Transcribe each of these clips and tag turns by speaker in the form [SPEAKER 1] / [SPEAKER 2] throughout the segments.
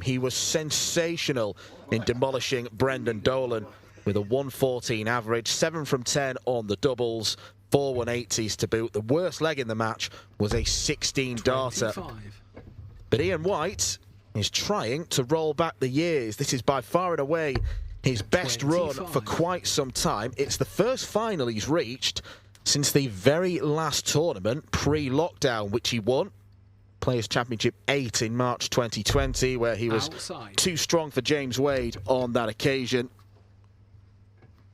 [SPEAKER 1] He was sensational in demolishing Brendan Dolan with a 114 average, 7 from 10 on the doubles, 4 180s to boot. The worst leg in the match was a 16-darter. But Ian White is trying to roll back the years. This is by far and away his best run for quite some time. It's the first final he's reached since the very last tournament pre-lockdown, which he won. Players' Championship 8 in March 2020, where he was too strong for James Wade on that occasion.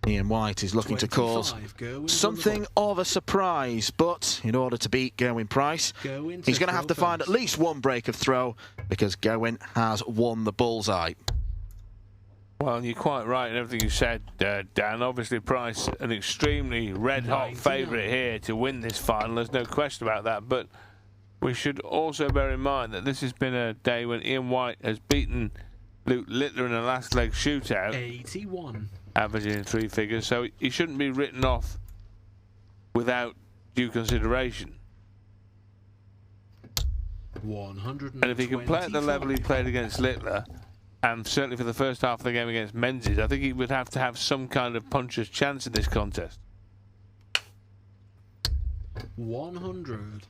[SPEAKER 1] Ian White is looking to cause something of a surprise, but in order to beat Gerwyn Price, he's going to have to find at least one break of throw, because Gerwyn has won the bullseye.
[SPEAKER 2] Well, you're quite right in everything you said, Dan. Obviously, Price, an extremely red-hot favourite here to win this final. There's no question about that. But we should also bear in mind that this has been a day when Ian White has beaten Luke Littler in a last leg shootout,
[SPEAKER 3] 81,
[SPEAKER 2] averaging in 3 figures. So he shouldn't be written off without due consideration.
[SPEAKER 3] 125.
[SPEAKER 2] And if he can play at the level he played against Littler, and certainly for the first half of the game against Menzies, I think he would have to have some kind of puncher's chance in this contest.
[SPEAKER 3] 100.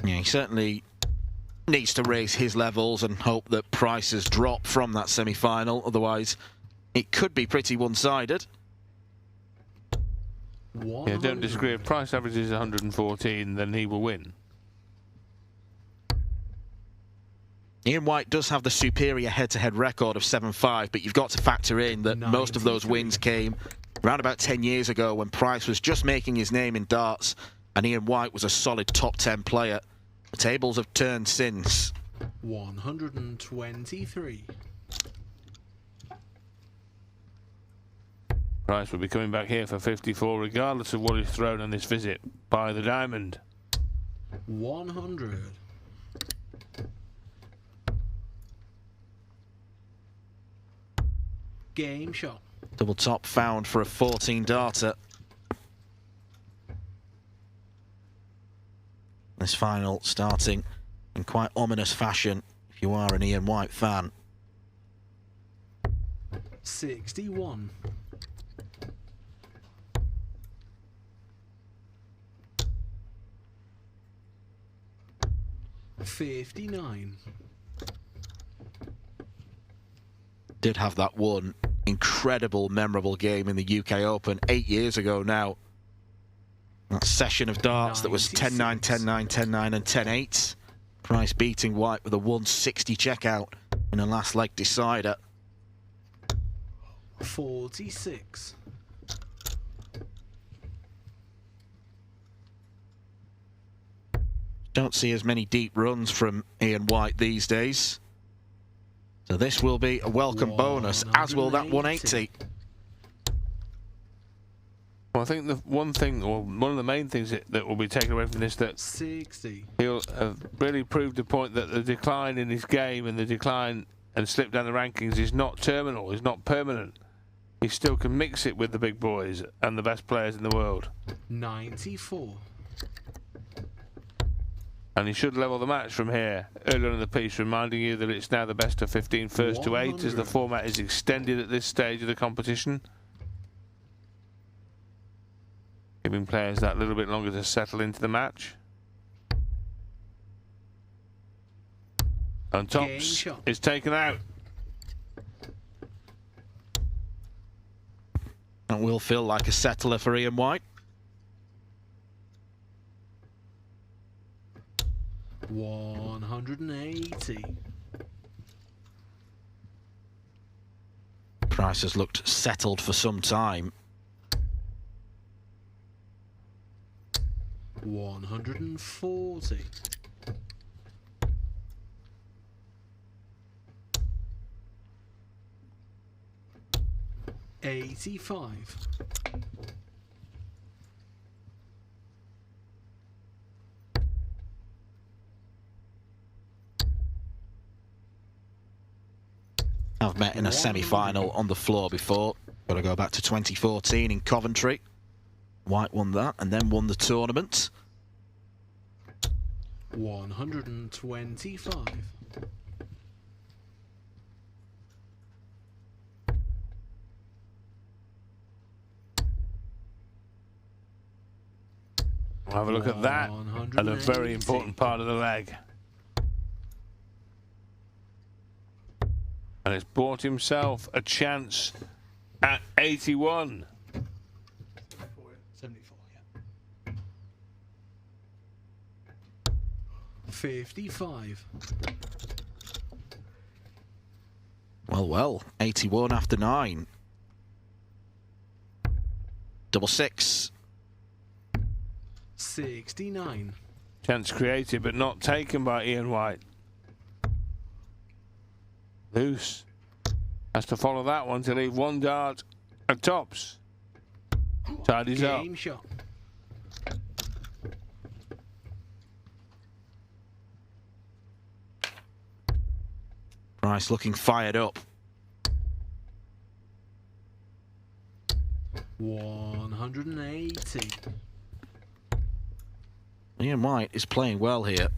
[SPEAKER 1] Yeah, he certainly needs to raise his levels and hope that Price's drop from that semi-final. Otherwise, it could be pretty one-sided.
[SPEAKER 2] Yeah, don't disagree. If Price averages 114, then he will win.
[SPEAKER 1] Ian White does have the superior head-to-head record of 7-5, but you've got to factor in that most of those wins came around about 10 years ago when Price was just making his name in darts and Ian White was a solid top 10 player. The tables have turned since.
[SPEAKER 3] 123.
[SPEAKER 2] Price will be coming back here for 54 regardless of what is thrown on this visit by the diamond.
[SPEAKER 3] 100. Game shot.
[SPEAKER 1] Double top found for a 14-darter. This final starting in quite ominous fashion if you are an Ian White fan.
[SPEAKER 3] 61. $59.
[SPEAKER 1] Did have that one incredible, memorable game in the UK Open 8 years ago now. That session of darts that was 10-9, 10-9, 10-9 and 10-8. Price beating White with a 160 checkout in a last leg decider.
[SPEAKER 3] 46.
[SPEAKER 1] Don't see as many deep runs from Ian White these days. So this will be a welcome bonus, as will that 180.
[SPEAKER 2] Well, I think the one thing, or one of the main things that will be taken away from this, that
[SPEAKER 3] 60.
[SPEAKER 2] He'll have really proved the point that the decline in his game and the decline and slip down the rankings is not terminal, is not permanent. He still can mix it with the big boys and the best players in the world.
[SPEAKER 3] 94.
[SPEAKER 2] And he should level the match from here earlier in the piece, reminding you that it's now the best of 15 first to 8 as the format is extended at this stage of the competition, giving players that little bit longer to settle into the match. And tops is taken out.
[SPEAKER 1] That will feel like a settler for Ian White.
[SPEAKER 3] 180.
[SPEAKER 1] Price has looked settled for some time.
[SPEAKER 3] 140. $85.
[SPEAKER 1] I've met in a semi-final on the floor before. Got to go back to 2014 in Coventry. White won that and then won the tournament.
[SPEAKER 3] 125.
[SPEAKER 2] Have a look at that. And a very important part of the leg. And it's bought himself a chance at 81.
[SPEAKER 3] 74, yeah. 55.
[SPEAKER 1] Well, 81 after 9. Double six.
[SPEAKER 3] 69.
[SPEAKER 2] Chance created but not taken by Ian White. Loose. Has to follow that one to leave one dart at tops. Tidies up.
[SPEAKER 3] Game shot.
[SPEAKER 1] Price looking fired up.
[SPEAKER 3] 180.
[SPEAKER 1] Ian White is playing well here.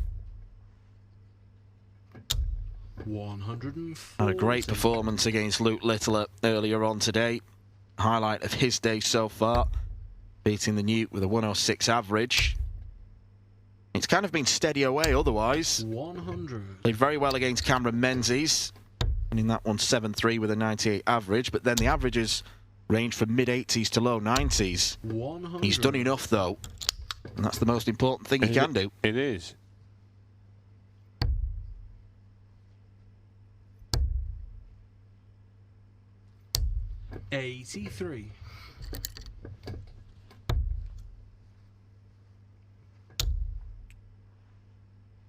[SPEAKER 3] 140.
[SPEAKER 1] Had a great performance against Luke Littler earlier on today. Highlight of his day so far. Beating the Newt with a 106 average. It's kind of been steady away otherwise.
[SPEAKER 3] 100.
[SPEAKER 1] Played very well against Cameron Menzies. Winning that one 7-3 with a 98 average. But then the averages range from mid-80s to low 90s.
[SPEAKER 3] 100.
[SPEAKER 1] He's done enough though. And that's the most important thing he can do.
[SPEAKER 2] It is.
[SPEAKER 3] $83.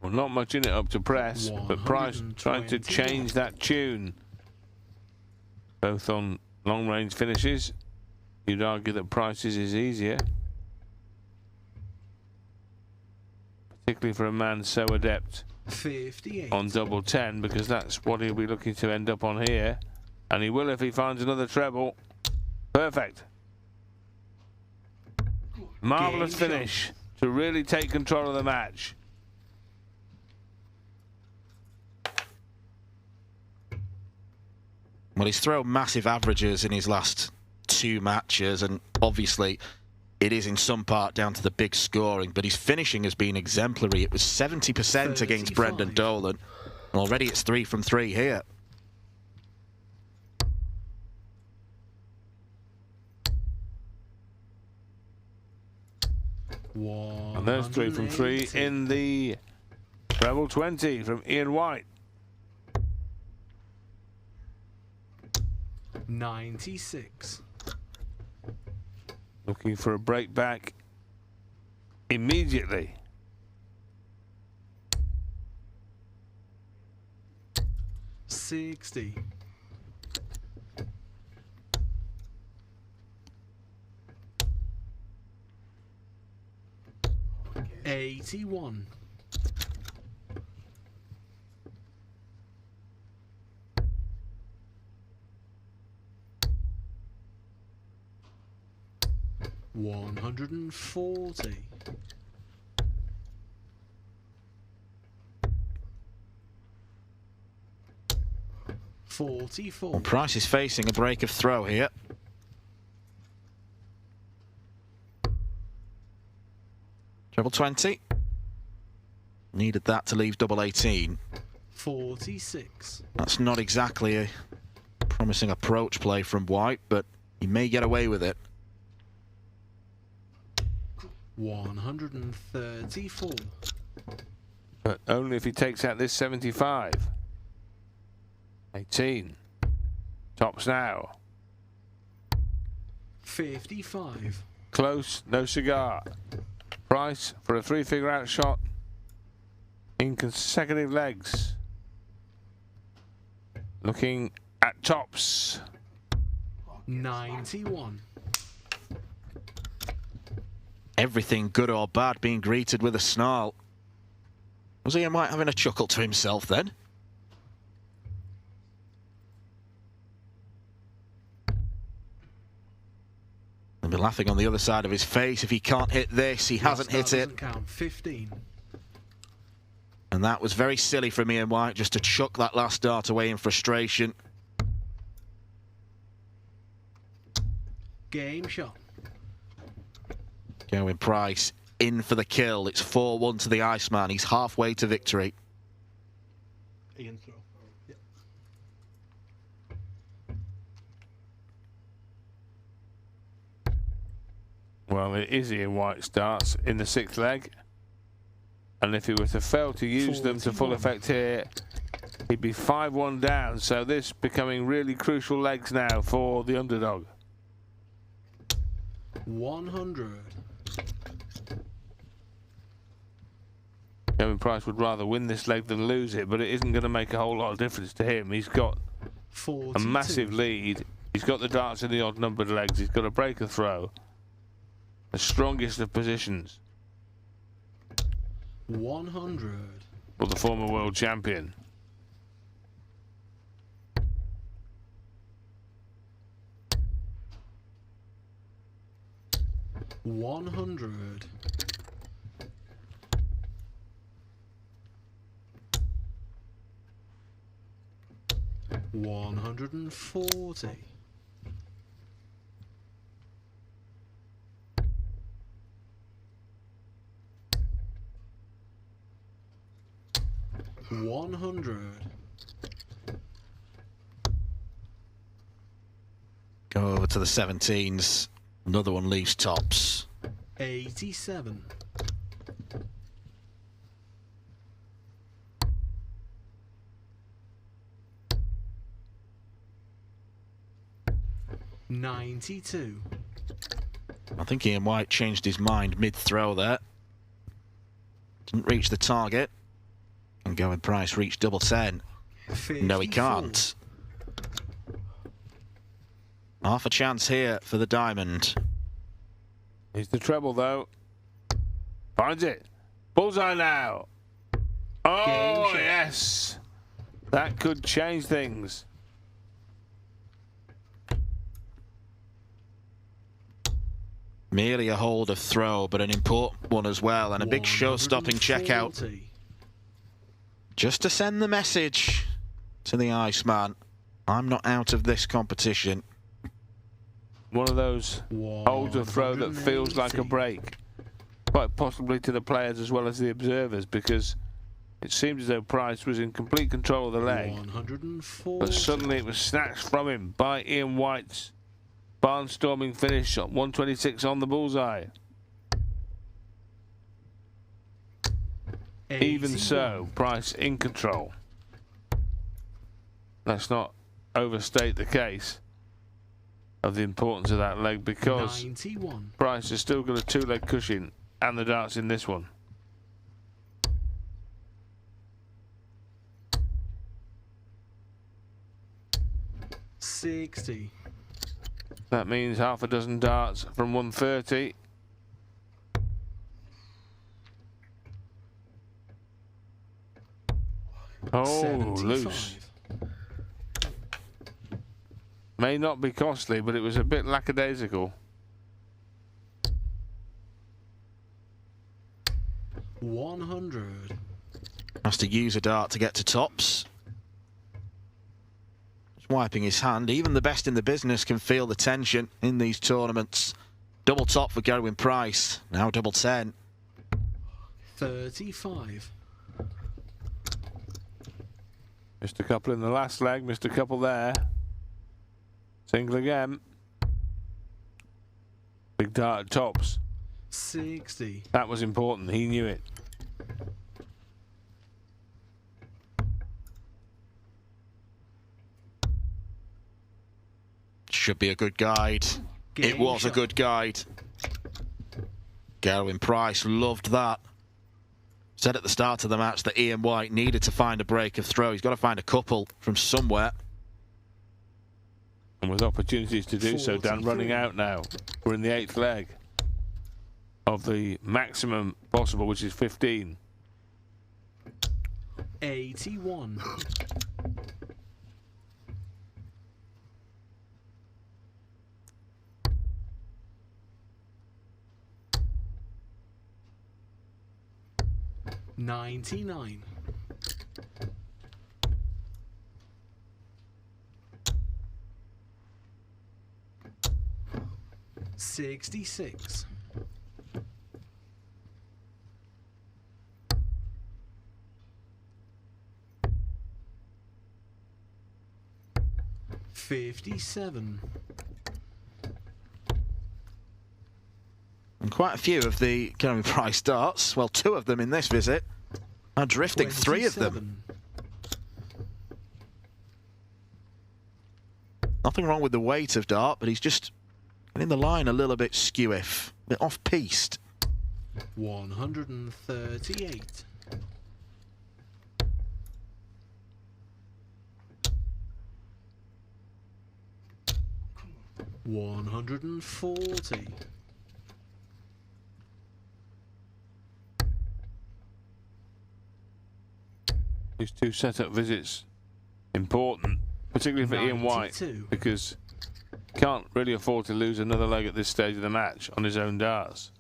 [SPEAKER 2] Well, not much in it up to press, but Price trying to change that tune. Both on long-range finishes. You'd argue that Price's is easier. Particularly for a man so adept
[SPEAKER 3] 58.
[SPEAKER 2] on double 10, because that's what he'll be looking to end up on here. And he will if he finds another treble. Perfect. Marvellous finish to really take control of the match.
[SPEAKER 1] Well, he's thrown massive averages in his last 2 matches, and obviously it is in some part down to the big scoring, but his finishing has been exemplary. It was 70% against Brendan Dolan, and already it's 3 from 3 here.
[SPEAKER 2] And there's 3 from 3 in the treble 20 from Ian White.
[SPEAKER 3] 96.
[SPEAKER 2] Looking for a break back immediately.
[SPEAKER 3] $60. 81. 140. 44.
[SPEAKER 1] Well, Price is facing a break of throw here. Treble 20. Needed that to leave double 18.
[SPEAKER 3] 46.
[SPEAKER 1] That's not exactly a promising approach play from White, but he may get away with it.
[SPEAKER 3] 134.
[SPEAKER 2] But only if he takes out this 75. 18. Tops now.
[SPEAKER 3] 55.
[SPEAKER 2] Close, no cigar. Price for a 3-figure out shot in consecutive legs. Looking at tops.
[SPEAKER 3] 91.
[SPEAKER 1] Everything good or bad being greeted with a snarl. Was Ian White having a chuckle to himself then? He'll be laughing on the other side of his face if he can't hit this. He hasn't hit it.
[SPEAKER 3] Count. 15.
[SPEAKER 1] And that was very silly from Ian White just to chuck that last dart away in frustration.
[SPEAKER 3] Game shot.
[SPEAKER 1] Gerwyn Price in for the kill. It's 4-1 to the Iceman. He's halfway to victory.
[SPEAKER 3] Ian throw. Yep.
[SPEAKER 2] Well, it is Ian White starts in the 6th leg. And if he were to fail to use them to full
[SPEAKER 3] 41.
[SPEAKER 2] effect here, he'd be 5-1 down. So this becoming really crucial legs now for the underdog.
[SPEAKER 3] 100.
[SPEAKER 2] Gerwyn Price would rather win this leg than lose it, but it isn't going to make a whole lot of difference to him. He's got
[SPEAKER 3] 42.
[SPEAKER 2] a massive lead. He's got the darts in the odd numbered legs. He's got a break a throw. The strongest of positions
[SPEAKER 3] 100.
[SPEAKER 2] for the former world champion.
[SPEAKER 3] $100. 140. 100.
[SPEAKER 1] Go over to the 17s. Another one leaves tops.
[SPEAKER 3] 87. 92.
[SPEAKER 1] I think Ian White changed his mind mid-throw there. Didn't reach the target. And Gerwyn Price reached double 10.
[SPEAKER 3] 54.
[SPEAKER 1] No, he can't. Half a chance here for the diamond.
[SPEAKER 2] Here's the treble though. Finds it. Bullseye now. Oh yes. That could change things.
[SPEAKER 1] Merely a hold of throw, but an important one as well, and a big show-stopping checkout.
[SPEAKER 3] 140.
[SPEAKER 1] Just to send the message to the Iceman. I'm not out of this competition.
[SPEAKER 2] One of those holds of throw that feels like a
[SPEAKER 3] 180.
[SPEAKER 2] break. Quite possibly to the players as well as the observers, because it seemed as though Price was in complete control of the leg.
[SPEAKER 3] 140.
[SPEAKER 2] But suddenly it was snatched from him by Ian White's barnstorming finish at 126 on the bullseye. Even
[SPEAKER 3] 81.
[SPEAKER 2] so, Price in control. Let's not overstate the case of the importance of that leg, because
[SPEAKER 3] 91.
[SPEAKER 2] Price has still got a 2-leg cushion and the darts in this one.
[SPEAKER 3] $60.
[SPEAKER 2] That means half a dozen darts from 130. Oh,
[SPEAKER 3] 75.
[SPEAKER 2] loose. May not be costly, but it was a bit lackadaisical.
[SPEAKER 3] 100.
[SPEAKER 1] Has to use a dart to get to tops. Just wiping his hand. Even the best in the business can feel the tension in these tournaments. Double top for Gerwyn Price. Now double 10.
[SPEAKER 3] 35.
[SPEAKER 2] Missed a couple in the last leg, missed a couple there. Single again. Big dart at tops.
[SPEAKER 3] 60.
[SPEAKER 2] That was important, he knew it.
[SPEAKER 1] Should be a good guide. It was a good guide. Gerwyn Price loved that. Said at the start of the match that Ian White needed to find a break of throw. He's got to find a couple from somewhere.
[SPEAKER 2] And with opportunities to do so, Dan,
[SPEAKER 3] 43.
[SPEAKER 2] running out now. We're in the 8th leg of the maximum possible, which is 15.
[SPEAKER 3] 81. 99. 66. 57.
[SPEAKER 1] And quite a few of the Gerwyn Price darts, well, 2 of them in this visit, are drifting. 3 of them.
[SPEAKER 3] 27.
[SPEAKER 1] Nothing wrong with the weight of dart, but he's just getting the line a little bit skew-iff, a bit off-piste.
[SPEAKER 3] 138. 140.
[SPEAKER 2] These 2 setup visits important, particularly for Ian White,
[SPEAKER 3] 92.
[SPEAKER 2] because he can't really afford to lose another leg at this stage of the match on his own darts.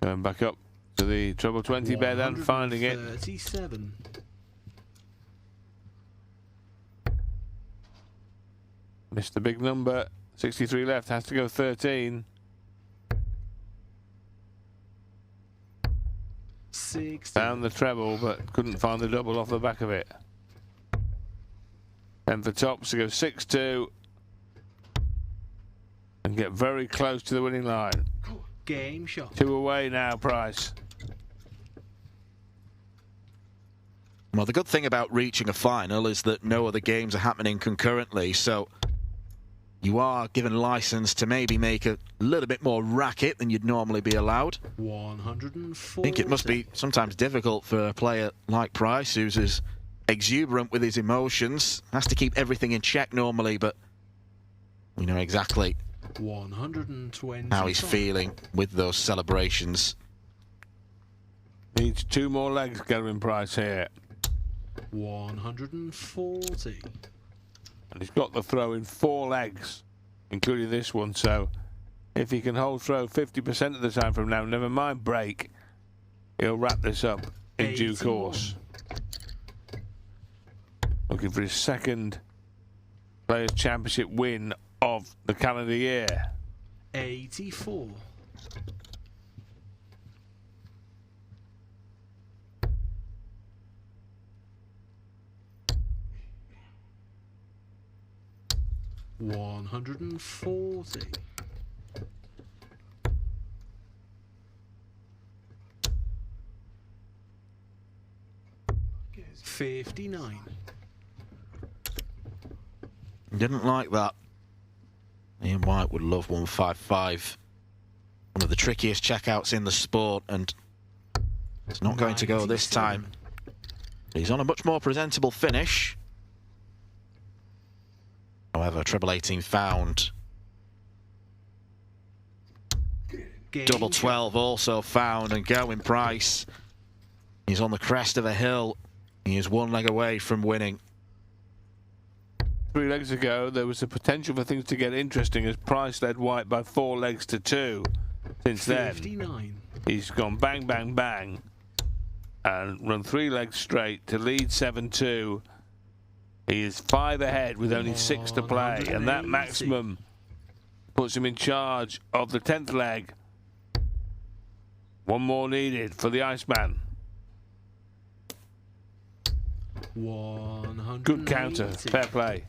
[SPEAKER 2] Going back up to the treble 20 bed and finding it.
[SPEAKER 3] 37.
[SPEAKER 2] Missed the big number. 63 left, has to go 13.
[SPEAKER 3] 60.
[SPEAKER 2] Found the treble, but couldn't find the double off the back of it. And for tops to go 6-2 and get very close to the winning line.
[SPEAKER 3] Game shot.
[SPEAKER 2] 2 away now, Price.
[SPEAKER 1] Well, the good thing about reaching a final is that no other games are happening concurrently, so you are given license to maybe make a little bit more racket than you'd normally be allowed.
[SPEAKER 3] 140.
[SPEAKER 1] I think it must be sometimes difficult for a player like Price, who's as exuberant with his emotions, has to keep everything in check normally, but we know exactly
[SPEAKER 3] 120.
[SPEAKER 1] how he's feeling with those celebrations.
[SPEAKER 2] Needs 2 more legs, Gerwyn Price here.
[SPEAKER 3] 140.
[SPEAKER 2] And he's got the throw in 4 legs, including this one, so if he can hold throw 50% of the time from now, never mind break, he'll wrap this up in
[SPEAKER 3] 81.
[SPEAKER 2] due course. Looking for his 2nd Players' Championship win of the calendar year.
[SPEAKER 3] 84. 140. 59.
[SPEAKER 1] Didn't like that. Ian White would love 155. One of the trickiest checkouts in the sport, and it's not going to go this time. He's on a much more presentable finish. However, treble 18 found. Double 12 also found, and Gerwyn Price, he's on the crest of a hill. He is 1 leg away from winning.
[SPEAKER 2] 3 legs ago, there was a potential for things to get interesting as Price led White by 4 legs to 2. Since then,
[SPEAKER 3] 59.
[SPEAKER 2] he's gone bang, bang, bang, and run 3 legs straight to lead 7-2. He is 5 ahead with only 6 to play, and that maximum puts him in charge of the 10th leg. 1 more needed for the Iceman.
[SPEAKER 3] 180.
[SPEAKER 2] Good counter, fair play.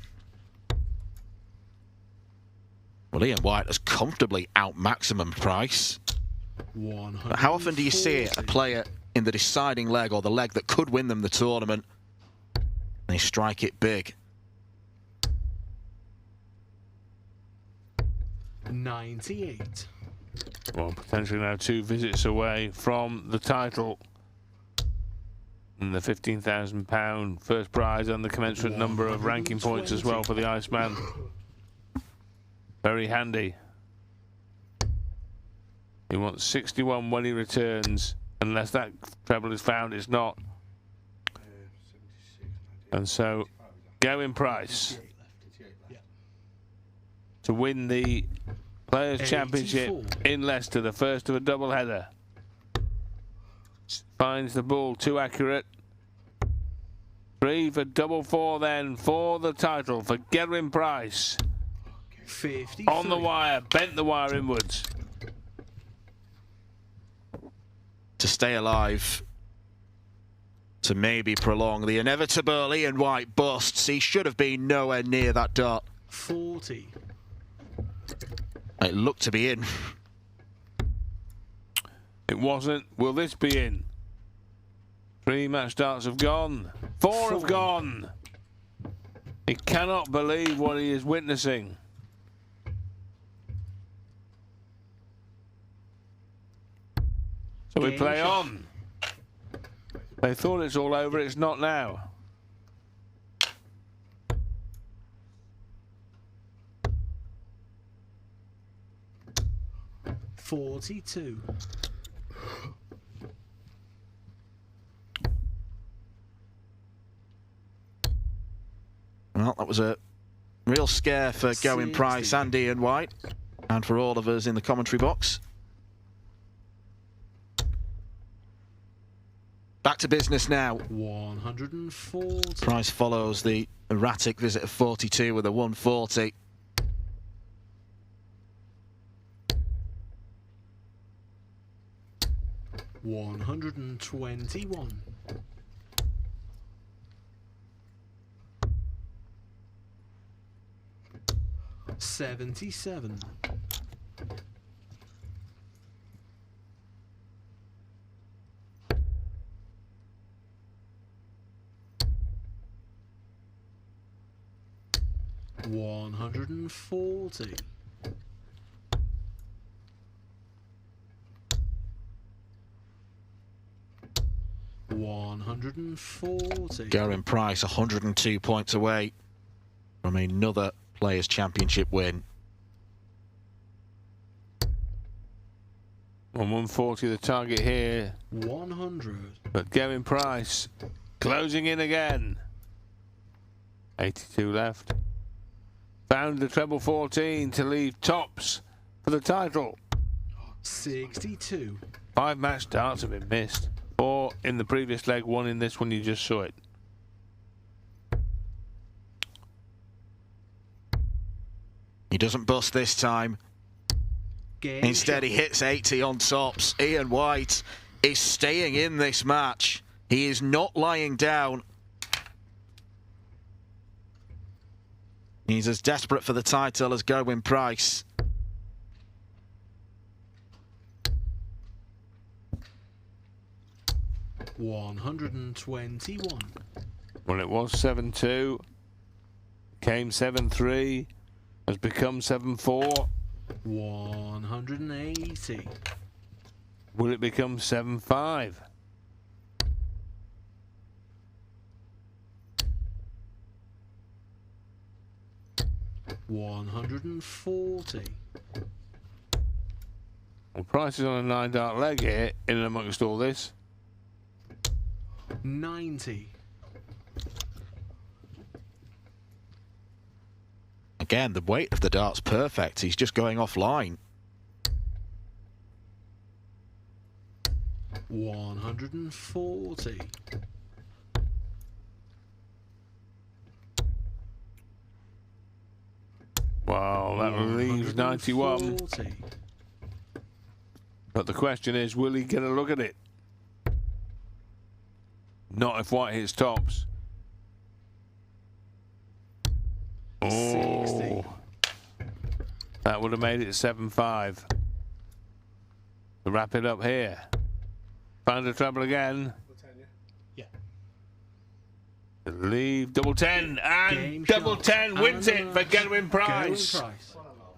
[SPEAKER 1] Well, Ian White has comfortably out-maximumed Price. But how often do you see a player in the deciding leg, or the leg that could win them the tournament, and they strike it big?
[SPEAKER 3] 98.
[SPEAKER 2] Well, potentially now 2 visits away from the title. And the £15,000 first prize and the commensurate number of ranking points as well for the Iceman. Very handy. He wants 61 when he returns. Unless that treble is found, it's not. And so, Gerwyn Price to win the Players' Championship in Leicester, the first of a double-header. Finds the ball too accurate. 3 for double 4 then for the title for Gerwyn Price.
[SPEAKER 3] 53.
[SPEAKER 2] On the wire, bent the wire inwards.
[SPEAKER 1] To stay alive to maybe prolong the inevitable. Ian White busts. He should have been nowhere near that dart.
[SPEAKER 3] 40.
[SPEAKER 1] It looked to be in.
[SPEAKER 2] It wasn't. Will this be in? 3 match darts have gone. 4 have gone. He cannot believe what he is witnessing. So we play on. They thought it's all over. It's not now.
[SPEAKER 3] $42.
[SPEAKER 1] Well, that was a real scare for Gerwyn Price and Ian White, and for all of us in the commentary box. Back to business now.
[SPEAKER 3] 140.
[SPEAKER 1] Price follows the erratic visit of 42 with a 140.
[SPEAKER 3] $121. $77. $140. $140.
[SPEAKER 1] Gerwyn Price 102 points away from another Players' Championship win.
[SPEAKER 2] On 140 the target here.
[SPEAKER 3] 100.
[SPEAKER 2] But Gerwyn Price closing in again. 82 left. Found the treble 14 to leave tops for the title.
[SPEAKER 3] 62.
[SPEAKER 2] 5 match darts have been missed. 4 in the previous leg, 1 in this one, you just saw it.
[SPEAKER 1] He doesn't bust this time. Instead, he hits 80 on tops. Ian White is staying in this match. He is not lying down. He's as desperate for the title as Gerwyn Price.
[SPEAKER 3] $121.
[SPEAKER 2] Well, it was 7-2. Came 7-3. Has become 7-4.
[SPEAKER 3] 180.
[SPEAKER 2] Will it become 7-5?
[SPEAKER 3] $140.
[SPEAKER 2] Well, Price is on a 9 dart leg here, in and amongst all this.
[SPEAKER 3] 90.
[SPEAKER 1] Again, the weight of the dart's perfect. He's just going offline.
[SPEAKER 3] 140.
[SPEAKER 2] Wow, that leaves 91.
[SPEAKER 3] 140.
[SPEAKER 2] But the question is, will he get a look at it? Not if White hits tops. Oh,
[SPEAKER 3] 60.
[SPEAKER 2] that would have made it 7-5. To wrap it up here. Found a treble again.
[SPEAKER 3] Yeah.
[SPEAKER 2] Leave double 10 and
[SPEAKER 3] Game
[SPEAKER 2] double
[SPEAKER 3] shot.
[SPEAKER 2] 10 wins it for Gerwyn Price.
[SPEAKER 3] Gerwyn Price.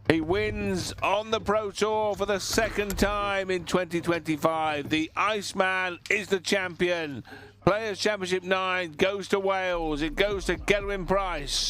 [SPEAKER 2] He wins on the Pro Tour for the 2nd time in 2025. The Iceman is the champion. Players' Championship 9 goes to Wales. It goes to Gerwyn Price.